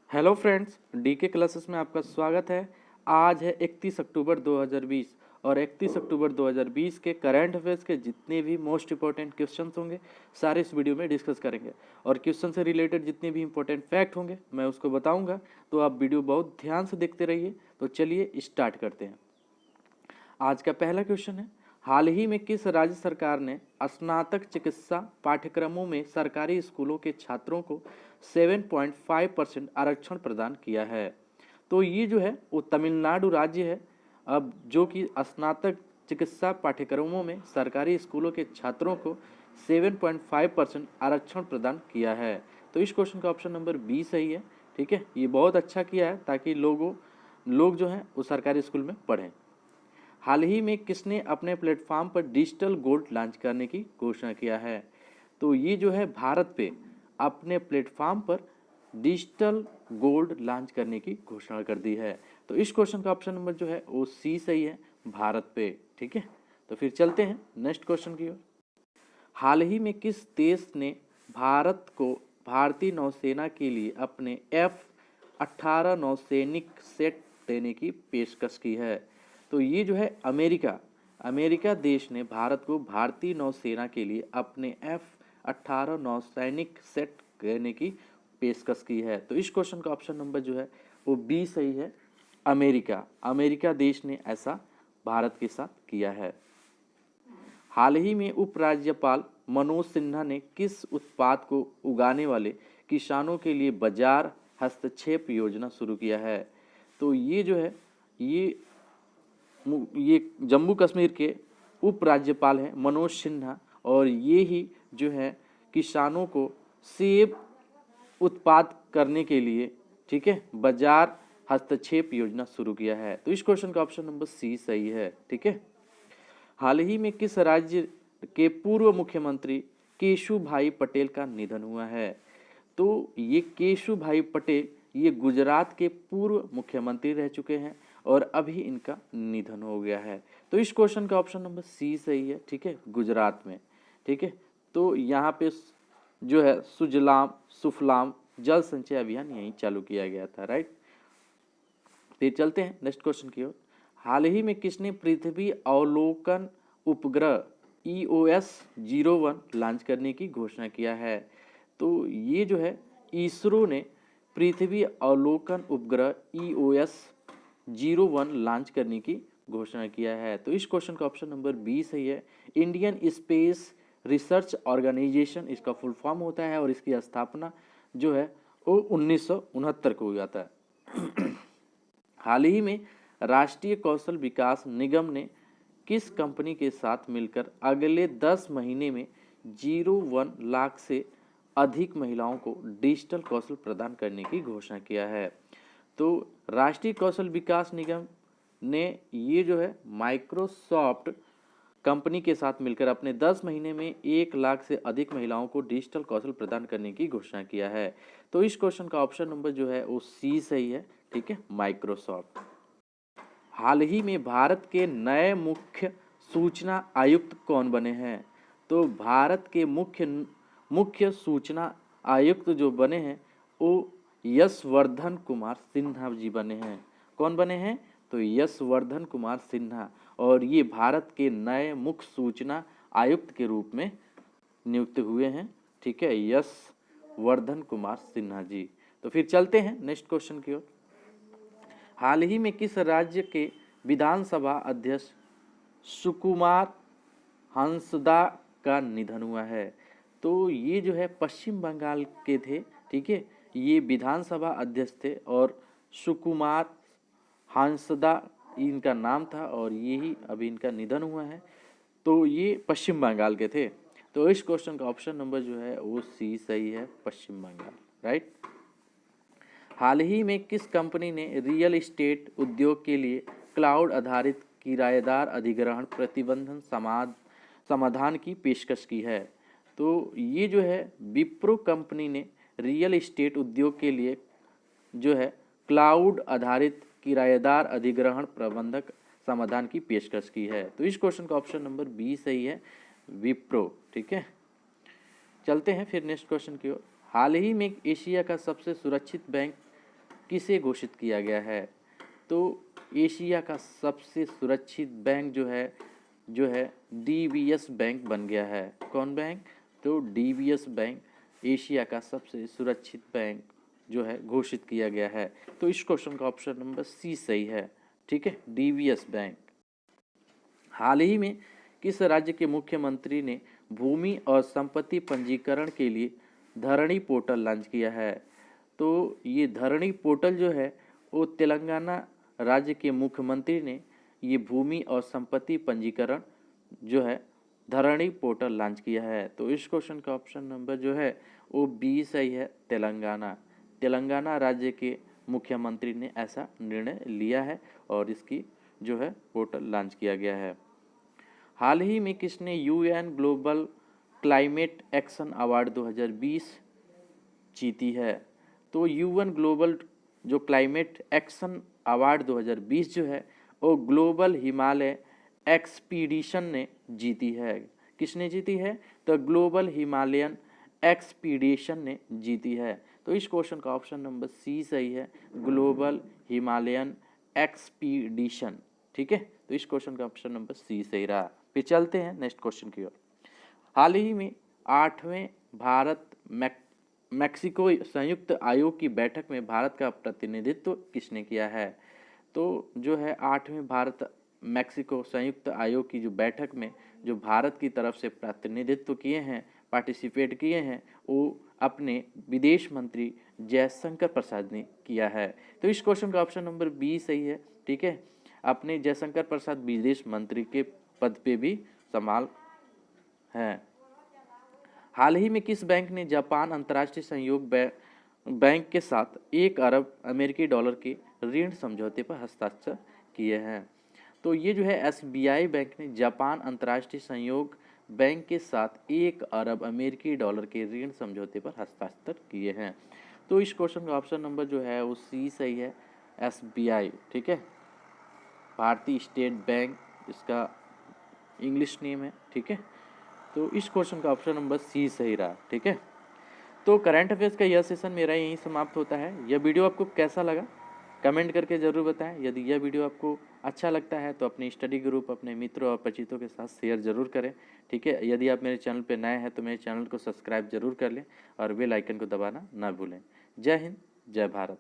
Hello friends, DK classes में आपका स्वागत है। आज है 31 अक्टूबर 2020 और 31 अक्टूबर 2020 के करंट अफेयर्स के जितने भी मोस्ट इंपॉर्टेंट क्वेश्चंस होंगे सारे इस वीडियो में डिस्कस करेंगे और क्वेश्चन से रिलेटेड जितने भी इंपॉर्टेंट फैक्ट होंगे मैं उसको बताऊंगा, तो आप वीडियो बहुत ध्यान से देखते रहिए। तो चलिए स्टार्ट करते हैं। आज का पहला क्वेश्चन है, हाल ही में किस राज्य सरकार ने स्नातक चिकित्सा पाठ्यक्रमों में सरकारी स्कूलों के छात्रों को 7.5% आरक्षण प्रदान किया है? तो ये जो है वो तमिलनाडु राज्य है, अब जो कि स्नातक चिकित्सा पाठ्यक्रमों में सरकारी स्कूलों के छात्रों को 7.5% आरक्षण प्रदान किया है। तो इस क्वेश्चन का ऑप्शन नंबर बी सही है। ठीक है, ये बहुत अच्छा किया है ताकि लोग जो हैं वो सरकारी स्कूल में पढ़ें। हाल ही में किसने अपने प्लेटफॉर्म पर डिजिटल गोल्ड लॉन्च करने की घोषणा किया है? तो ये जो है भारत पे अपने प्लेटफॉर्म पर डिजिटल गोल्ड लॉन्च करने की घोषणा कर दी है। तो इस क्वेश्चन का ऑप्शन नंबर जो है वो सी सही है, भारत पे। ठीक है, तो फिर चलते हैं नेक्स्ट क्वेश्चन की ओर। हाल ही में किस देश ने भारत को भारतीय नौसेना के लिए अपने F-18 नौसैनिक सेट देने की पेशकश की है? तो ये जो है अमेरिका देश ने भारत को भारतीय नौसेना के लिए अपने F-18 नौसैनिक सेट देने की पेशकश की है। तो इस क्वेश्चन का ऑप्शन नंबर जो है वो बी सही है, अमेरिका देश ने ऐसा भारत के साथ किया है। हाल ही में उपराज्यपाल मनोज सिन्हा ने किस उत्पाद को उगाने वाले किसानों के लिए बाजार हस्तक्षेप योजना शुरू किया है? तो ये जो है ये जम्मू कश्मीर के उपराज्यपाल हैं मनोज सिन्हा, और ये ही जो है किसानों को सेब उत्पाद करने के लिए, ठीक है, बाजार हस्तक्षेप योजना शुरू किया है। तो इस क्वेश्चन का ऑप्शन नंबर सी सही है। ठीक है, हाल ही में किस राज्य के पूर्व मुख्यमंत्री केशुभाई पटेल का निधन हुआ है? तो ये केशुभाई पटेल ये गुजरात के पूर्व मुख्यमंत्री रह चुके हैं और अभी इनका निधन हो गया है। तो इस क्वेश्चन का ऑप्शन नंबर सी सही है। ठीक है, गुजरात में। ठीक है, तो यहाँ पे जो है सुजलाम सुफलाम जल संचय अभियान यहीं चालू किया गया था, राइट। फिर चलते हैं नेक्स्ट क्वेश्चन की ओर। हाल ही में किसने पृथ्वी अवलोकन उपग्रह EOS-01 लॉन्च करने की घोषणा किया है? तो ये जो है इसरो ने पृथ्वी अवलोकन उपग्रह EOS-01 लॉन्च करने की घोषणा किया है। तो इस क्वेश्चन का ऑप्शन नंबर बी सही है, इंडियन स्पेस रिसर्च ऑर्गेनाइजेशन इसका फुल फॉर्म होता है और इसकी स्थापना जो है वो 1969 को हुआ था। हाल ही में राष्ट्रीय कौशल विकास निगम ने किस कंपनी के साथ मिलकर अगले 10 महीने में 01 लाख से अधिक महिलाओं को डिजिटल कौशल प्रदान करने की घोषणा किया है? तो राष्ट्रीय कौशल विकास निगम ने ये जो है माइक्रोसॉफ्ट कंपनी के साथ मिलकर अपने 10 महीने में 1 लाख से अधिक महिलाओं को डिजिटल कौशल प्रदान करने की घोषणा किया है। तो इस क्वेश्चन का ऑप्शन नंबर जो है वो सी सही है। ठीक है, माइक्रोसॉफ्ट। हाल ही में भारत के नए मुख्य सूचना आयुक्त कौन बने हैं? तो भारत के मुख्य सूचना आयुक्त जो बने हैं वो यशवर्धन कुमार सिन्हा जी बने हैं। कौन बने हैं? तो यशवर्धन कुमार सिन्हा, और ये भारत के नए मुख्य सूचना आयुक्त के रूप में नियुक्त हुए हैं। ठीक है, यशवर्धन कुमार सिन्हा जी। तो फिर चलते हैं नेक्स्ट क्वेश्चन की ओर। हाल ही में किस राज्य के विधानसभा अध्यक्ष सुकुमार हंसदा का निधन हुआ है? तो ये जो है पश्चिम बंगाल के थे। ठीक है, ये विधानसभा अध्यक्ष थे और सुकुमार हंसदा इनका नाम था और यही अभी इनका निधन हुआ है। तो ये पश्चिम बंगाल के थे। तो इस क्वेश्चन का ऑप्शन नंबर जो है वो सी सही है, पश्चिम बंगाल, राइट। हाल ही में किस कंपनी ने रियल एस्टेट उद्योग के लिए क्लाउड आधारित किराएदार अधिग्रहण प्रतिबंधन समाधान की पेशकश की है? तो ये जो है विप्रो कंपनी ने रियल एस्टेट उद्योग के लिए जो है क्लाउड आधारित किराएदार अधिग्रहण प्रबंधक समाधान की पेशकश की है। तो इस क्वेश्चन का ऑप्शन नंबर बी सही है, विप्रो। ठीक है, चलते हैं फिर नेक्स्ट क्वेश्चन की ओर। हाल ही में एशिया का सबसे सुरक्षित बैंक किसे घोषित किया गया है? तो एशिया का सबसे सुरक्षित बैंक जो है डीबीएस बैंक बन गया है। कौन बैंक? तो डीबीएस बैंक एशिया का सबसे सुरक्षित बैंक जो है घोषित किया गया है। तो इस क्वेश्चन का ऑप्शन नंबर सी सही है। ठीक है, डीबीएस बैंक। हाल ही में किस राज्य के मुख्यमंत्री ने भूमि और संपत्ति पंजीकरण के लिए धरणी पोर्टल लॉन्च किया है? तो ये धरणी पोर्टल जो है वो तेलंगाना राज्य के मुख्यमंत्री ने ये भूमि और संपत्ति पंजीकरण जो है धरणी पोर्टल लॉन्च किया है। तो इस क्वेश्चन का ऑप्शन नंबर जो है वो बी सही है, तेलंगाना। तेलंगाना राज्य के मुख्यमंत्री ने ऐसा निर्णय लिया है और इसकी जो है पोर्टल लॉन्च किया गया है। हाल ही में किसने UN global climate action award 2020 जीती है? तो यूएन ग्लोबल जो क्लाइमेट एक्शन अवार्ड 2020 जो है वो ग्लोबल हिमालय एक्सपीडिशन ने जीती है। किसने जीती है? तो ग्लोबल हिमालयन एक्सपीडिशन ने जीती है। तो इस क्वेश्चन का ऑप्शन नंबर सी सही है, ग्लोबल हिमालयन एक्सपीडिशन। ठीक है, तो इस क्वेश्चन का ऑप्शन नंबर सी सही रहा। फिर चलते हैं नेक्स्ट क्वेश्चन की ओर। हाल ही में 8वें भारत मैक्सिको संयुक्त आयोग की बैठक में भारत का प्रतिनिधित्व किसने किया है? तो जो है 8वें भारत मैक्सिको संयुक्त आयोग की जो बैठक में जो भारत की तरफ से प्रतिनिधित्व किए हैं, पार्टिसिपेट किए हैं, वो अपने विदेश मंत्री जयशंकर प्रसाद ने किया है। तो इस क्वेश्चन का ऑप्शन नंबर बी सही है। ठीक है, अपने जयशंकर प्रसाद विदेश मंत्री के पद पे भी संभाल हैं। हाल ही में किस बैंक ने जापान अंतर्राष्ट्रीय सहयोग बैंक के साथ 1 अरब अमेरिकी डॉलर के ऋण समझौते पर हस्ताक्षर किए हैं? तो ये जो है एसबीआई बैंक ने जापान अंतर्राष्ट्रीय सहयोग बैंक के साथ 1 अरब अमेरिकी डॉलर के ऋण समझौते पर हस्ताक्षर किए हैं। तो इस क्वेश्चन का ऑप्शन नंबर जो है वो सी सही है, एसबीआई। ठीक है, भारतीय स्टेट बैंक इसका इंग्लिश नेम है। ठीक है, तो इस क्वेश्चन का ऑप्शन नंबर सी सही रहा। ठीक है, तो करंट अफेयर्स का यह सेशन मेरा यहीं समाप्त होता है। यह वीडियो आपको कैसा लगा कमेंट करके ज़रूर बताएं। यदि यह वीडियो आपको अच्छा लगता है तो अपने स्टडी ग्रुप, अपने मित्रों और परिचितों के साथ शेयर जरूर करें। ठीक है, यदि आप मेरे चैनल पर नए हैं तो मेरे चैनल को सब्सक्राइब जरूर कर लें और बेल आइकन को दबाना ना भूलें। जय हिंद, जय भारत।